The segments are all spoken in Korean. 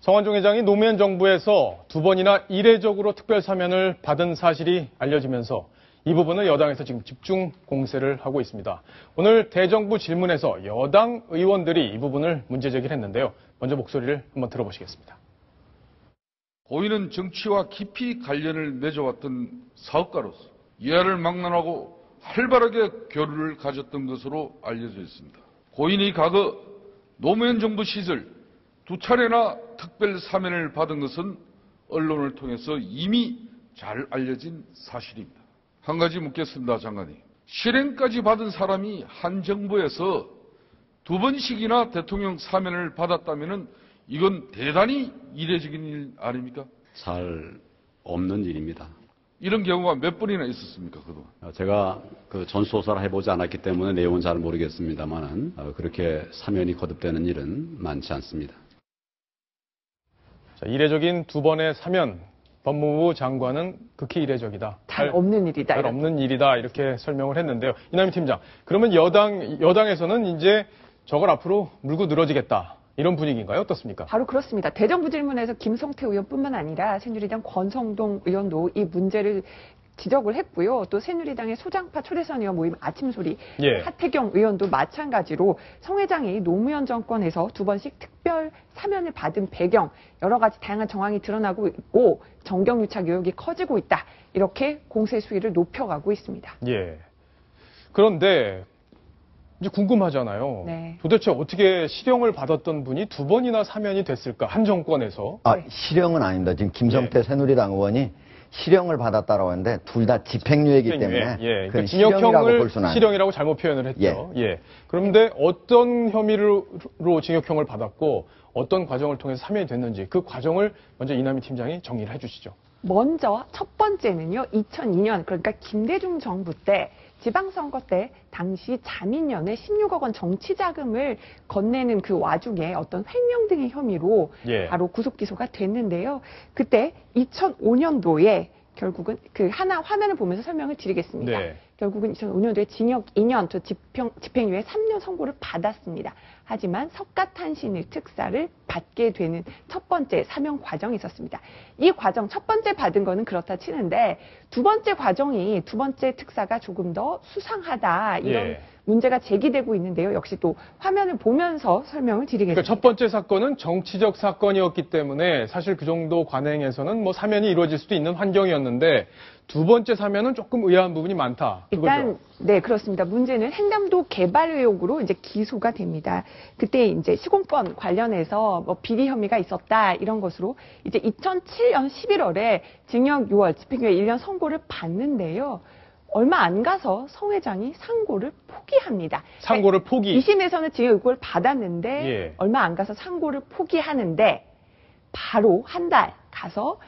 성완종 회장이 노무현 정부에서 두 번이나 이례적으로 특별 사면을 받은 사실이 알려지면서 이 부분을 여당에서 지금 집중 공세를 하고 있습니다. 오늘 대정부 질문에서 여당 의원들이 이 부분을 문제 제기를 했는데요. 먼저 목소리를 한번 들어보시겠습니다. 고인은 정치와 깊이 관련을 맺어왔던 사업가로서 여야를 막론하고 활발하게 교류를 가졌던 것으로 알려져 있습니다. 고인이 과거 노무현 정부 시절 두 차례나 특별 사면을 받은 것은 언론을 통해서 이미 잘 알려진 사실입니다. 한 가지 묻겠습니다, 장관님. 실행까지 받은 사람이 한 정부에서 두 번씩이나 대통령 사면을 받았다면 이건 대단히 이례적인 일 아닙니까? 잘 없는 일입니다. 이런 경우가 몇 번이나 있었습니까, 그동안? 제가 전수조사를 해보지 않았기 때문에 내용은 잘 모르겠습니다만은 그렇게 사면이 거듭되는 일은 많지 않습니다. 자, 이례적인 두 번의 사면, 법무부 장관은 극히 이례적이다. 잘 없는 일이다. 잘 없는 일이다. 이렇게 설명을 했는데요. 이남희 팀장, 그러면 여당에서는 이제 저걸 앞으로 물고 늘어지겠다. 이런 분위기인가요? 어떻습니까? 바로 그렇습니다. 대정부 질문에서 김성태 의원뿐만 아니라 새누리당 권성동 의원도 이 문제를 지적을 했고요. 또 새누리당의 소장파 초대선 의원 모임 아침소리 하태경 의원도 마찬가지로 성 회장이 노무현 정권에서 두 번씩 특별 사면을 받은 배경 여러 가지 다양한 정황이 드러나고 있고 정경유착 의혹이 커지고 있다. 이렇게 공세 수위를 높여가고 있습니다. 예. 그런데 이제 궁금하잖아요. 네. 도대체 어떻게 실형을 받았던 분이 두 번이나 사면이 됐을까? 한 정권에서. 실형은 아닙니다. 지금 김성태 새누리당 의원이 실형을 받았다라고 하는데 둘 다 집행유예이기 때문에 그러니까 징역형을 실형이라고 잘못 표현을 했죠. 그런데 어떤 혐의로 징역형을 받았고 어떤 과정을 통해서 사면이 됐는지 그 과정을 먼저 이남희 팀장이 정리를 해주시죠. 먼저 첫 번째는요. 2002년 그러니까 김대중 정부 때 지방선거 때 당시 자민련에 16억 원 정치자금을 건네는 그 와중에 어떤 횡령 등의 혐의로 바로 구속 기소가 됐는데요. 그때 2005년도에 결국은 그 하나 화면을 보면서 설명을 드리겠습니다. 결국은 2005년도에 징역 2년, 집행유예 3년 선고를 받았습니다. 하지만 석가탄신일 특사를 받게 되는 첫 번째 사면 과정이 있었습니다. 이 과정, 첫 번째 받은 거는 그렇다 치는데 두 번째 과정이 두 번째 특사가 조금 더 수상하다 이런 문제가 제기되고 있는데요. 역시 또 화면을 보면서 설명을 드리겠습니다. 그러니까 첫 번째 사건은 정치적 사건이었기 때문에 사실 그 정도 관행에서는 뭐 사면이 이루어질 수도 있는 환경이었는데 두 번째 사면은 조금 의아한 부분이 많다. 일단 네 그렇습니다. 문제는 횡담도 개발 의혹으로 이제 기소가 됩니다. 그때 이제 시공권 관련해서 뭐 비리 혐의가 있었다 이런 것으로 이제 2007년 11월에 징역 6월 집행유예 1년 선고를 받는데요. 얼마 안 가서 성 회장이 상고를 포기합니다. 상고를 포기. 2심에서는 징역 6개월 받았는데 얼마 안 가서 상고를 포기하는데 바로 한 달 가서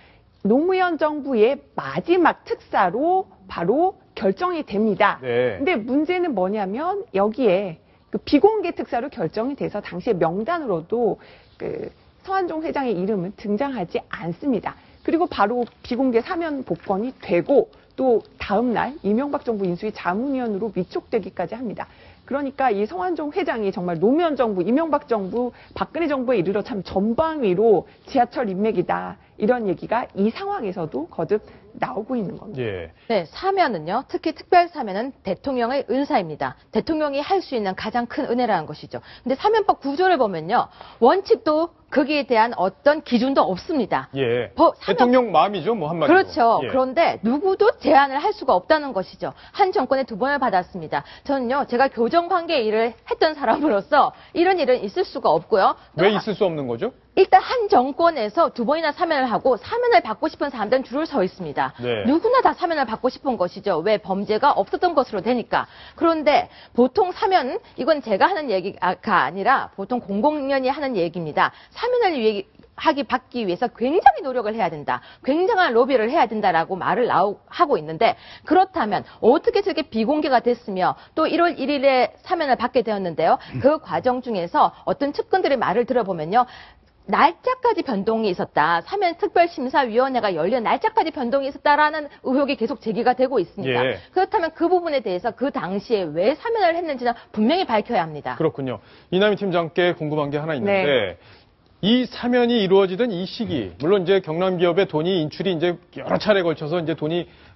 노무현 정부의 마지막 특사로 바로 결정이 됩니다. 근데 문제는 뭐냐면 여기에 그 비공개 특사로 결정이 돼서 당시에 명단으로도 그 성완종 회장의 이름은 등장하지 않습니다. 그리고 바로 비공개 사면 복권이 되고 또 다음 날 이명박 정부 인수위 자문위원으로 위촉되기까지 합니다. 그러니까 이 성완종 회장이 정말 노무현 정부, 이명박 정부, 박근혜 정부에 이르러 참 전방위로 지하철 인맥이다. 이런 얘기가 이 상황에서도 거듭 나오고 있는 겁니다. 네, 사면은요. 특히 특별 사면은 대통령의 은사입니다. 대통령이 할 수 있는 가장 큰 은혜라는 것이죠. 근데 사면법 구조를 보면요. 원칙도 거기에 대한 어떤 기준도 없습니다. 대통령 마음이죠, 뭐 한마디로. 그렇죠. 그런데 누구도 제한을 할 수가 없다는 것이죠. 한 정권에 두 번을 받았습니다. 저는요, 제가 교정관계 일을 했던 사람으로서 이런 일은 있을 수가 없고요. 왜 있을 수 없는 거죠? 일단 한 정권에서 두 번이나 사면을 하고 사면을 받고 싶은 사람들은 줄을 서 있습니다. 누구나 다 사면을 받고 싶은 것이죠. 왜 범죄가 없었던 것으로 되니까. 그런데 보통 사면, 이건 제가 하는 얘기가 아니라 보통 공공연히 하는 얘기입니다. 사면을 받기 위해서 굉장히 노력을 해야 된다. 굉장한 로비를 해야 된다라고 말을 하고 있는데 그렇다면 어떻게 저게 비공개가 됐으며 또 1월 1일에 사면을 받게 되었는데요. 그 과정 중에서 어떤 측근들의 말을 들어보면요. 날짜까지 변동이 있었다. 사면특별심사위원회가 열린 날짜까지 변동이 있었다라는 의혹이 계속 제기가 되고 있습니다. 그렇다면 그 부분에 대해서 그 당시에 왜 사면을 했는지는 분명히 밝혀야 합니다. 그렇군요. 이남희 팀장께 궁금한 게 하나 있는데 이 사면이 이루어지던 이 시기, 물론 이제 경남기업의 돈이 인출이 이제 여러 차례 걸쳐서 이제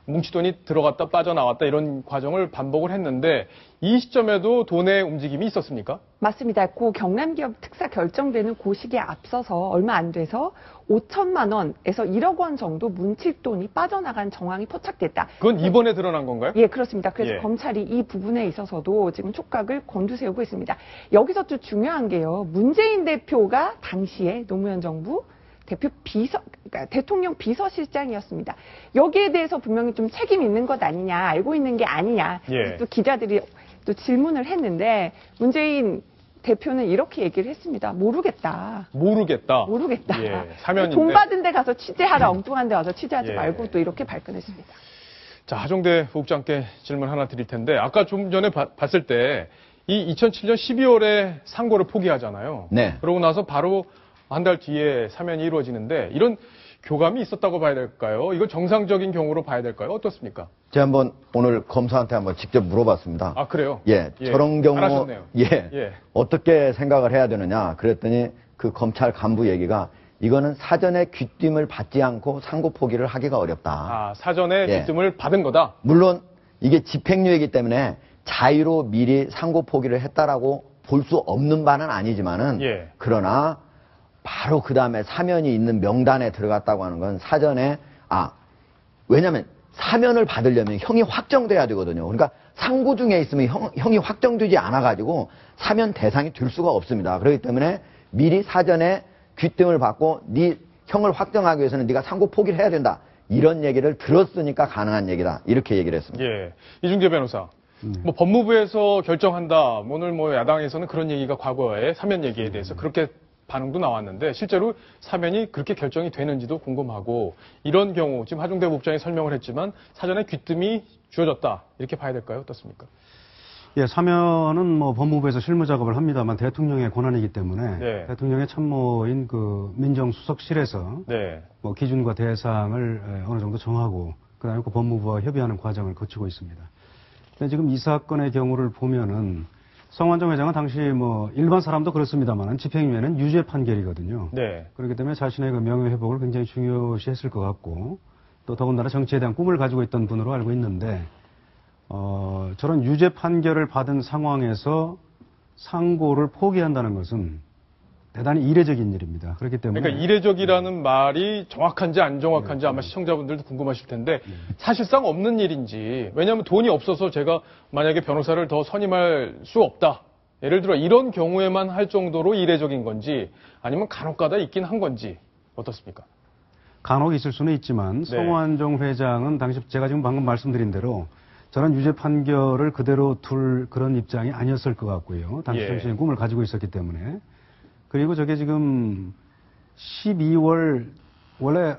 뭉치돈이 들어갔다 빠져나왔다 이런 과정을 반복을 했는데 이 시점에도 돈의 움직임이 있었습니까? 맞습니다. 고 경남기업 특사 결정되는 그 시기에 앞서서 얼마 안 돼서 5천만 원에서 1억 원 정도 뭉칠돈이 빠져나간 정황이 포착됐다. 그건 이번에 드러난 건가요? 예, 그렇습니다. 그래서 예. 검찰이 이 부분에 있어서도 지금 촉각을 곤두세우고 있습니다. 여기서 또 중요한 게요. 문재인 대표가 당시에 노무현 정부 대표 그러니까 대통령 비서실장이었습니다. 여기에 대해서 분명히 좀 책임 있는 것 아니냐, 알고 있는 게 아니냐. 예. 또 기자들이 또 질문을 했는데 문재인 대표는 이렇게 얘기를 했습니다. 모르겠다. 모르겠다. 예, 사면인데. 돈 받은 데 가서 취재하라, 엉뚱한 데 가서 취재하지 예. 말고 또 이렇게 발끈했습니다. 자, 하종대 부국장께 질문 하나 드릴 텐데 아까 좀 전에 봤을 때 이 2007년 12월에 상고를 포기하잖아요. 네. 그러고 나서 바로 한 달 뒤에 사면이 이루어지는데 이런 교감이 있었다고 봐야 될까요? 이걸 정상적인 경우로 봐야 될까요? 어떻습니까? 제가 한번 오늘 검사한테 한번 직접 물어봤습니다. 아, 그래요? 예, 저런 경우 잘하셨네요. 예. 어떻게 생각을 해야 되느냐 그랬더니 그 검찰 간부 얘기가 이거는 사전에 귀띔을 받지 않고 상고 포기를 하기가 어렵다. 아, 사전에 예. 귀뜸을 받은 거다? 물론 이게 집행유예이기 때문에 자의로 미리 상고 포기를 했다라고 볼 수 없는 바는 아니지만은 예. 그러나 바로 그 다음에 사면이 있는 명단에 들어갔다고 하는 건 사전에 왜냐하면 사면을 받으려면 형이 확정돼야 되거든요. 그러니까 상고 중에 있으면 형이 확정되지 않아가지고 사면 대상이 될 수가 없습니다. 그렇기 때문에 미리 사전에 귀뜸을 받고 네 형을 확정하기 위해서는 네가 상고 포기를 해야 된다. 이런 얘기를 들었으니까 가능한 얘기다. 이렇게 얘기를 했습니다. 예. 이중재 변호사. 뭐 법무부에서 결정한다. 오늘 뭐 야당에서는 그런 얘기가 과거에 사면 얘기에 대해서 그렇게 반응도 나왔는데 실제로 사면이 그렇게 결정이 되는지도 궁금하고 이런 경우 지금 하종대 국장이 설명을 했지만 사전에 귀뜸이 주어졌다. 이렇게 봐야 될까요? 어떻습니까? 예, 사면은 뭐 법무부에서 실무 작업을 합니다만 대통령의 권한이기 때문에 네. 대통령의 참모인 그 민정수석실에서 네. 뭐 기준과 대상을 어느 정도 정하고 그다음에 그 법무부와 협의하는 과정을 거치고 있습니다. 근데 지금 이 사건의 경우를 보면은 성완종 회장은 당시 뭐 일반 사람도 그렇습니다만 집행유예는 유죄 판결이거든요. 네. 그렇기 때문에 자신의 그 명예 회복을 굉장히 중요시했을 것 같고 또 더군다나 정치에 대한 꿈을 가지고 있던 분으로 알고 있는데 저런 유죄 판결을 받은 상황에서 상고를 포기한다는 것은 대단히 이례적인 일입니다. 그렇기 때문에 그러니까 이례적이라는 말이 정확한지 안 정확한지 아마 시청자분들도 궁금하실 텐데 사실상 없는 일인지 왜냐하면 돈이 없어서 제가 만약에 변호사를 더 선임할 수 없다. 예를 들어 이런 경우에만 할 정도로 이례적인 건지 아니면 간혹가다 있긴 한 건지 어떻습니까? 간혹 있을 수는 있지만 네. 성완종 회장은 당시 제가 지금 방금 말씀드린 대로 저런 유죄 판결을 그대로 둘 그런 입장이 아니었을 것 같고요. 당시 예. 정치적인 꿈을 가지고 있었기 때문에. 그리고 저게 지금 12월 원래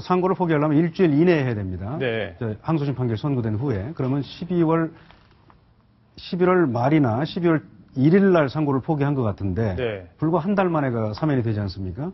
상고를 포기하려면 일주일 이내에 해야 됩니다. 네. 항소심 판결 선고된 후에 그러면 11월 말이나 12월 1일 날 상고를 포기한 것 같은데 네. 불과 한 달 만에 사면이 되지 않습니까?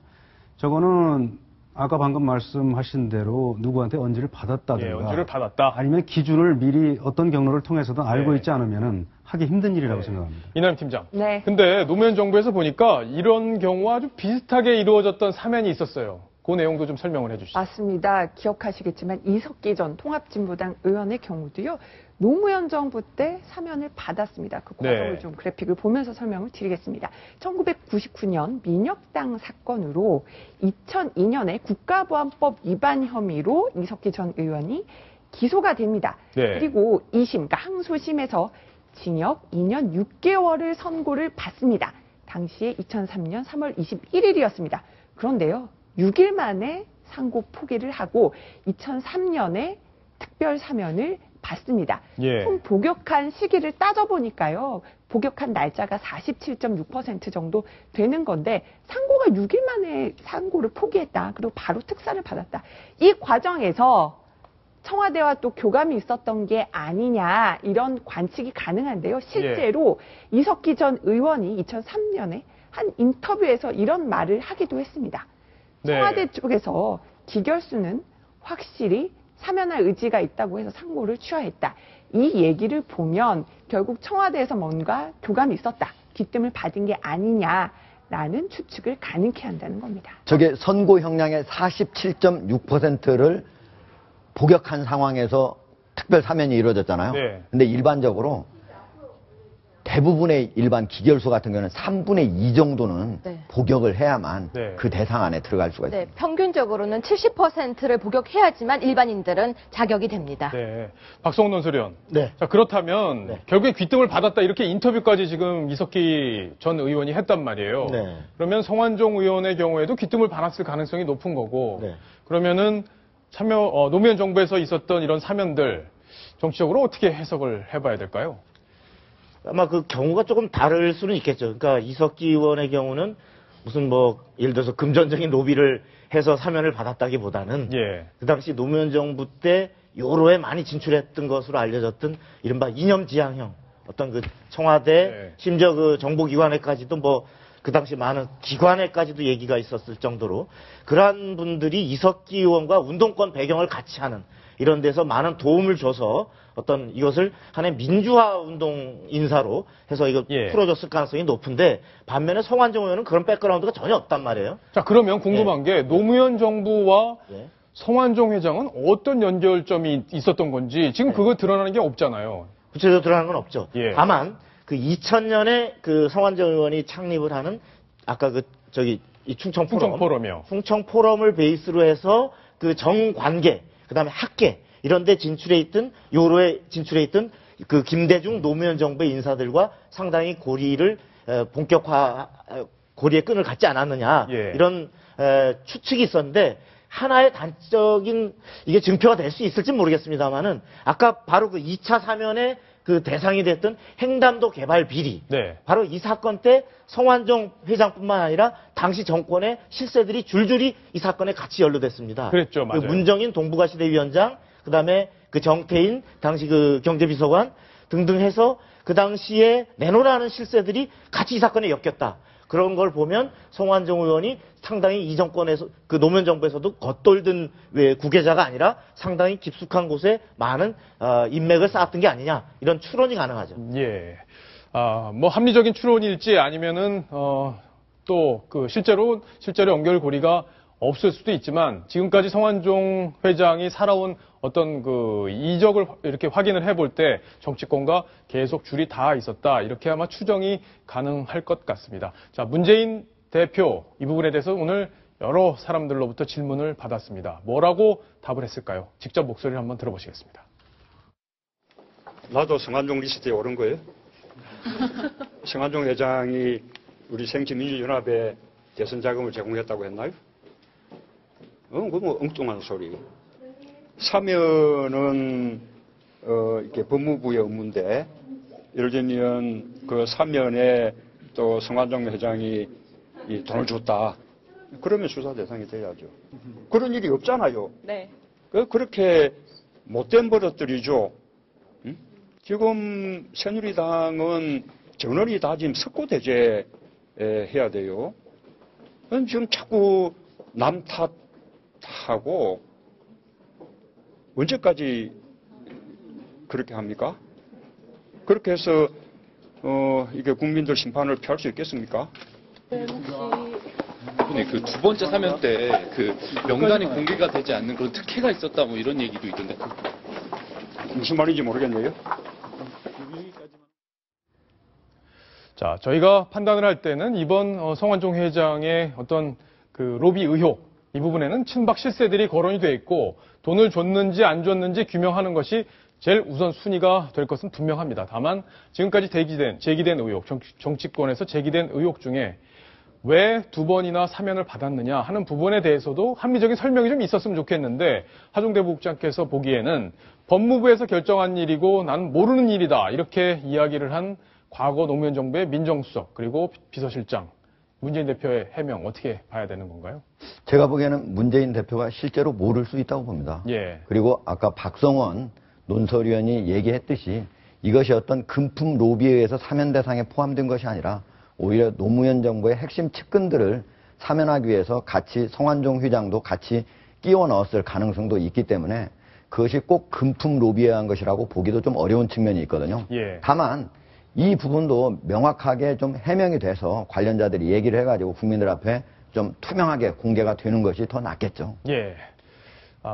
저거는 아까 방금 말씀하신 대로 누구한테 언지를 받았다든가 예, 언지를 받았다. 아니면 기준을 미리 어떤 경로를 통해서든 알고 네. 있지 않으면은 하기 힘든 일이라고 네. 생각합니다. 이남 팀장. 네. 근데 노무현 정부에서 보니까 이런 경우와 아주 비슷하게 이루어졌던 사면이 있었어요. 그 내용도 좀 설명을 해주시죠. 맞습니다. 기억하시겠지만 이석기 전 통합진보당 의원의 경우도요. 노무현 정부 때 사면을 받았습니다. 그 과정을 네. 좀 그래픽을 보면서 설명을 드리겠습니다. 1999년 민혁당 사건으로 2002년에 국가보안법 위반 혐의로 이석기 전 의원이 기소가 됩니다. 네. 그리고 2심, 그러니까 항소심에서 징역 2년 6개월을 선고를 받습니다. 당시에 2003년 3월 21일이었습니다. 그런데요, 6일 만에 상고 포기를 하고 2003년에 특별 사면을 받습니다. 예. 총 복역한 시기를 따져보니까요. 복역한 날짜가 47.6% 정도 되는 건데 상고가 6일 만에 상고를 포기했다. 그리고 바로 특사를 받았다. 이 과정에서 청와대와 또 교감이 있었던 게 아니냐 이런 관측이 가능한데요. 실제로 이석기 전 의원이 2003년에 한 인터뷰에서 이런 말을 하기도 했습니다. 청와대 쪽에서 기결수는 확실히 사면할 의지가 있다고 해서 상고를 취하했다. 이 얘기를 보면 결국 청와대에서 뭔가 교감이 있었다. 귀뜸을 받은 게 아니냐라는 라는 추측을 가능케 한다는 겁니다. 저게 선고 형량의 47.6%를 복역한 상황에서 특별 사면이 이루어졌잖아요. 네. 근데 일반적으로 대부분의 일반 기결소 같은 경우는 3분의 2 정도는 네. 복역을 해야만 네. 그 대상 안에 들어갈 수가 있습니다. 네, 평균적으로는 70%를 복역해야지만 일반인들은 자격이 됩니다. 네. 박성훈 논설위원. 네. 자, 그렇다면 네. 결국에 귀뜸을 받았다 이렇게 인터뷰까지 지금 이석기 전 의원이 했단 말이에요. 네. 그러면 성완종 의원의 경우에도 귀뜸을 받았을 가능성이 높은 거고 네. 그러면은 노무현 정부에서 있었던 이런 사면들 정치적으로 어떻게 해석을 해봐야 될까요? 아마 그 경우가 조금 다를 수는 있겠죠. 그러니까 이석기 의원의 경우는 무슨 뭐 예를 들어서 금전적인 로비를 해서 사면을 받았다기보다는 예. 그 당시 노무현 정부 때 요로에 많이 진출했던 것으로 알려졌던 이른바 이념지향형 어떤 그 청와대 네. 심지어 그 정보기관에까지도 뭐 그 당시 많은 기관에까지도 얘기가 있었을 정도로 그러한 분들이 이석기 의원과 운동권 배경을 같이 하는 이런 데서 많은 도움을 줘서 어떤 이것을 하나의 민주화 운동 인사로 해서 이거 예. 풀어줬을 가능성이 높은데 반면에 성완종 의원은 그런 백그라운드가 전혀 없단 말이에요. 자, 그러면 궁금한 게 노무현 정부와 예. 성완종 회장은 어떤 연결점이 있었던 건지 지금 그거 드러나는 게 없잖아요. 구체적으로 드러나는 건 없죠. 예. 다만 그 2000년에 그 성완종 의원이 창립을 하는 아까 그 저기 이 충청 충청포럼이요. 포럼을 베이스로 해서 그 정관계 그다음에 학계 이런 데 진출해 있던 요로에 진출해 있던 그 김대중 노무현 정부의 인사들과 상당히 고리의 끈을 갖지 않았느냐 예. 이런 추측이 있었는데 하나의 단적인 이게 증표가 될 수 있을지 모르겠습니다만은 아까 바로 그 2차 사면의 그 대상이 됐던 행담도 개발 비리 네. 바로 이 사건 때 성완종 회장뿐만 아니라 당시 정권의 실세들이 줄줄이 이 사건에 같이 연루됐습니다. 그랬죠, 맞아요. 그 문정인 동북아시대위원장, 그 다음에 그 정태인 당시 그 경제비서관 등등 해서 그 당시에 내놓으라는 실세들이 같이 이 사건에 엮였다. 그런 걸 보면 성완종 의원이 상당히 이 정권에서 그 노무현 정부에서도 겉돌던 구계자가 아니라 상당히 깊숙한 곳에 많은 인맥을 쌓았던 게 아니냐 이런 추론이 가능하죠. 예. 뭐 합리적인 추론일지 아니면은 또 그 실제로 연결고리가 없을 수도 있지만 지금까지 성완종 회장이 살아온 어떤 그 이적을 이렇게 확인을 해볼 때 정치권과 계속 줄이 닿아 있었다 이렇게 아마 추정이 가능할 것 같습니다. 자, 문재인 대표 이 부분에 대해서 오늘 여러 사람들로부터 질문을 받았습니다. 뭐라고 답을 했을까요? 직접 목소리를 한번 들어보시겠습니다. 나도 성완종 리스트에 오른 거예요. 성완종 회장이 우리 새정치민주연합에 대선 자금을 제공했다고 했나요? 그거 뭐 엉뚱한 소리. 사면은 이렇게 법무부의 업무인데 예를 들면 그 사면에 또 성완종 회장이 이 돈을 줬다. 그러면 수사 대상이 돼야죠. 그런 일이 없잖아요. 네. 그렇게 못된 버릇들이죠. 응? 지금 새누리당은 전원이 다 지금 석고대죄 해야 돼요. 지금 자꾸 남 탓하고 언제까지 그렇게 합니까? 그렇게 해서 이게 국민들 심판을 피할 수 있겠습니까? 그 두 번째 사면 때 그 명단이 공개가 되지 않는 그런 특혜가 있었다 뭐 이런 얘기도 있던데 무슨 말인지 모르겠네요. 자, 저희가 판단을 할 때는 이번 성완종 회장의 어떤 그 로비 의혹 이 부분에는 친박 실세들이 거론이 돼 있고 돈을 줬는지 안 줬는지 규명하는 것이 제일 우선 순위가 될 것은 분명합니다. 다만 지금까지 제기된 의혹, 정치권에서 제기된 의혹 중에 왜 두 번이나 사면을 받았느냐 하는 부분에 대해서도 합리적인 설명이 좀 있었으면 좋겠는데 하종대 부국장께서 보기에는 법무부에서 결정한 일이고 난 모르는 일이다 이렇게 이야기를 한 과거 노무현 정부의 민정수석 그리고 비서실장 문재인 대표의 해명 어떻게 봐야 되는 건가요? 제가 보기에는 문재인 대표가 실제로 모를 수 있다고 봅니다. 예. 그리고 아까 박성원 논설위원이 얘기했듯이 이것이 어떤 금품 로비에 의해서 사면 대상에 포함된 것이 아니라 오히려 노무현 정부의 핵심 측근들을 사면하기 위해서 같이 성완종 회장도 같이 끼워 넣었을 가능성도 있기 때문에 그것이 꼭 금품 로비에 의한 것이라고 보기도 좀 어려운 측면이 있거든요. 예. 다만 이 부분도 명확하게 좀 해명이 돼서 관련자들이 얘기를 해가지고 국민들 앞에 좀 투명하게 공개가 되는 것이 더 낫겠죠. 예.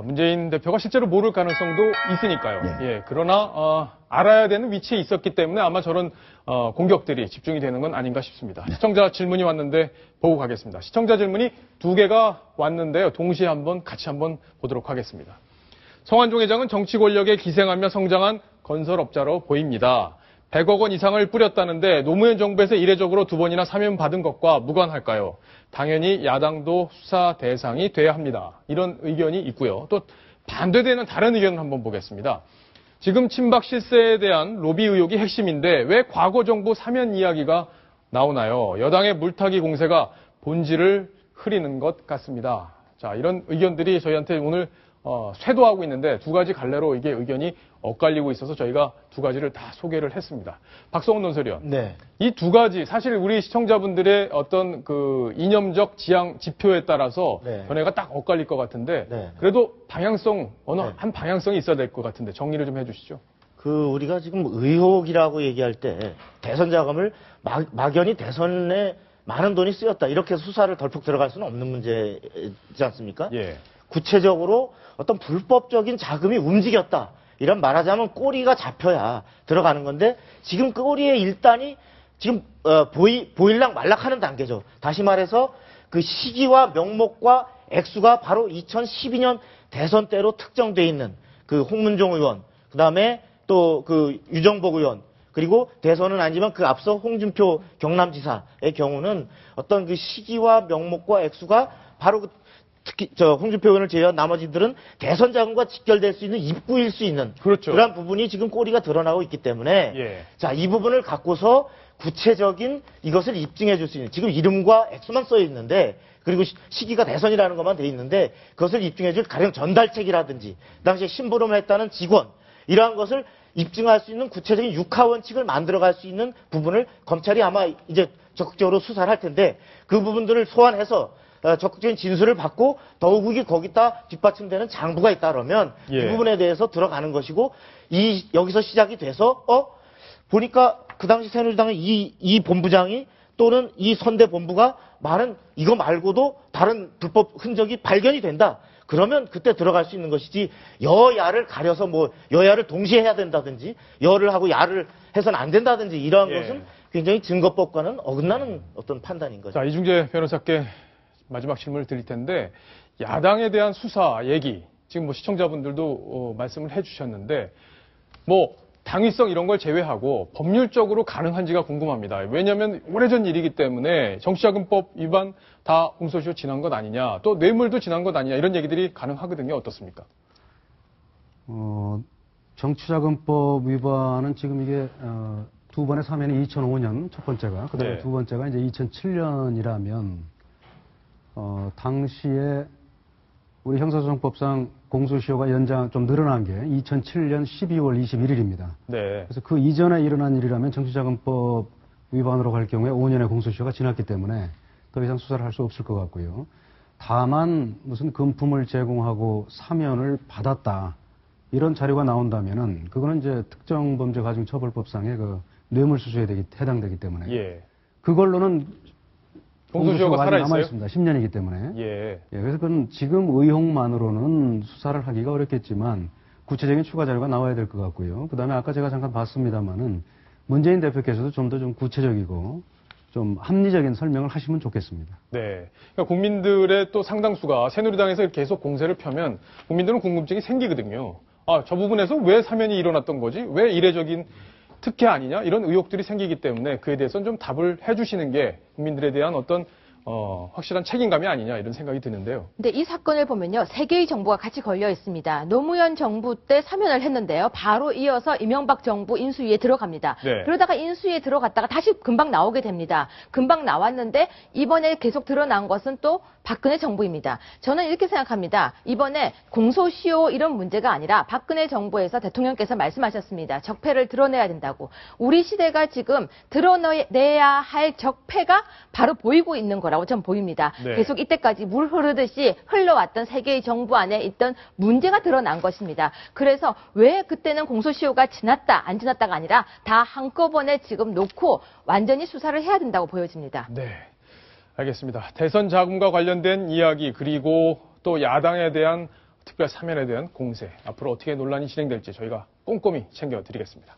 문재인 대표가 실제로 모를 가능성도 있으니까요. 예. 그러나 알아야 되는 위치에 있었기 때문에 아마 저런 공격들이 집중이 되는 건 아닌가 싶습니다. 시청자 질문이 왔는데 보고 가겠습니다. 시청자 질문이 2개가 왔는데요. 동시에 같이 한번 보도록 하겠습니다. 성완종 회장은 정치 권력에 기생하며 성장한 건설업자로 보입니다. 100억 원 이상을 뿌렸다는데 노무현 정부에서 이례적으로 2번이나 사면 받은 것과 무관할까요? 당연히 야당도 수사 대상이 돼야 합니다. 이런 의견이 있고요. 또 반대되는 다른 의견을 한번 보겠습니다. 지금 친박 실세에 대한 로비 의혹이 핵심인데 왜 과거 정부 사면 이야기가 나오나요? 여당의 물타기 공세가 본질을 흐리는 것 같습니다. 자, 이런 의견들이 저희한테 오늘 쇄도하고 있는데 2가지 갈래로 이게 의견이 엇갈리고 있어서 저희가 2가지를 다 소개를 했습니다. 박성훈 논설위원. 네. 이 2가지 사실 우리 시청자분들의 어떤 그 이념적 지표에 따라서 네. 견해가 딱 엇갈릴 것 같은데 네. 그래도 방향성 어느 네. 한 방향성이 있어야 될 것 같은데 정리를 좀 해주시죠. 우리가 지금 의혹이라고 얘기할 때 대선 자금을 막연히 대선에 많은 돈이 쓰였다. 이렇게 수사를 덜컥 들어갈 수는 없는 문제지 않습니까? 예. 구체적으로 어떤 불법적인 자금이 움직였다. 이런 말하자면 꼬리가 잡혀야 들어가는 건데 지금 꼬리의 일단이 지금 보일락 말락하는 단계죠. 다시 말해서 그 시기와 명목과 액수가 바로 2012년 대선 때로 특정돼 있는 그 홍문종 의원, 그다음에 또 그 유정복 의원, 그리고 대선은 아니지만 그 앞서 홍준표 경남지사의 경우는 어떤 그 시기와 명목과 액수가 바로 특히 홍준표 의원을 제외한 나머지들은 대선 자금과 직결될 수 있는 입구일 수 있는 그렇죠. 그런 부분이 지금 꼬리가 드러나고 있기 때문에 예. 자, 이 부분을 갖고서 구체적인 이것을 입증해 줄 수 있는 지금 이름과 액수만 써 있는데 그리고 시기가 대선이라는 것만 돼 있는데 그것을 입증해 줄 가령 전달책이라든지 그 당시에 심부름을 했다는 직원 이러한 것을 입증할 수 있는 구체적인 육하 원칙을 만들어갈 수 있는 부분을 검찰이 아마 이제 적극적으로 수사를 할 텐데 그 부분들을 소환해서 적극적인 진술을 받고 더욱이 거기다 뒷받침되는 장부가 있다 그러면 예. 이 부분에 대해서 들어가는 것이고 여기서 시작이 돼서 보니까 그 당시 새누리당의 이 본부장이 또는 이 선대 본부가 많은 이거 말고도 다른 불법 흔적이 발견이 된다. 그러면 그때 들어갈 수 있는 것이지 여야를 가려서 여야를 동시에 해야 된다든지 여를 하고 야를 해서는 안 된다든지 이러한 예. 것은 굉장히 증거법과는 어긋나는 어떤 판단인 거죠. 자, 이중재 변호사께 마지막 질문을 드릴 텐데 야당에 대한 수사 얘기 지금 시청자분들도 말씀을 해주셨는데 당위성 이런 걸 제외하고 법률적으로 가능한지가 궁금합니다. 왜냐하면 오래전 일이기 때문에 정치자금법 위반 다 공소시효 지난 것 아니냐, 또 뇌물도 지난 것 아니냐 이런 얘기들이 가능하거든요. 어떻습니까? 정치자금법 위반은 지금 이게 2번의 사면이 2005년 첫 번째가 그다음에 네. 2번째가 이제 2007년이라면 당시에 우리 형사소송법상 공소시효가 좀 늘어난 게 2007년 12월 21일입니다. 네. 그래서 그 이전에 일어난 일이라면 정치자금법 위반으로 갈 경우에 5년의 공소시효가 지났기 때문에 더 이상 수사를 할 수 없을 것 같고요. 다만 무슨 금품을 제공하고 사면을 받았다 이런 자료가 나온다면은 그거는 이제 특정범죄가중처벌법상의 그 뇌물수수에 해당되기 때문에 예. 그걸로는 공소시효가 살아있어요? 남아있습니다. 10년이기 때문에. 예. 그래서 그건 지금 의혹만으로는 수사를 하기가 어렵겠지만 구체적인 추가 자료가 나와야 될 것 같고요. 그 다음에 아까 제가 잠깐 봤습니다만은 문재인 대표께서도 좀 더 좀 구체적이고 좀 합리적인 설명을 하시면 좋겠습니다. 네. 그러니까 국민들의 또 상당수가 새누리당에서 계속 공세를 펴면 국민들은 궁금증이 생기거든요. 저 부분에서 왜 사면이 일어났던 거지? 왜 이례적인 특혜 아니냐? 이런 의혹들이 생기기 때문에 그에 대해서는 좀 답을 해주시는 게 국민들에 대한 어떤 확실한 책임감이 아니냐 이런 생각이 드는데요. 근데 이 사건을 보면요. 3개의 정부가 같이 걸려 있습니다. 노무현 정부 때 사면을 했는데요. 바로 이어서 이명박 정부 인수위에 들어갑니다. 네. 그러다가 인수위에 들어갔다가 다시 금방 나오게 됩니다. 금방 나왔는데 이번에 계속 드러난 것은 또 박근혜 정부입니다. 저는 이렇게 생각합니다. 이번에 공소시효 이런 문제가 아니라 박근혜 정부에서 대통령께서 말씀하셨습니다. 적폐를 드러내야 된다고. 우리 시대가 지금 드러내야 할 적폐가 바로 보이고 있는 거라. 거라고 전 보입니다. 네. 계속 이때까지 물 흐르듯이 흘러왔던 세 개의 정부 안에 있던 문제가 드러난 것입니다. 그래서 왜 그때는 공소시효가 지났다 안 지났다가 아니라 다 한꺼번에 지금 놓고 완전히 수사를 해야 된다고 보여집니다. 네, 알겠습니다. 대선 자금과 관련된 이야기 그리고 또 야당에 대한 특별 사면에 대한 공세 앞으로 어떻게 논란이 진행될지 저희가 꼼꼼히 챙겨드리겠습니다.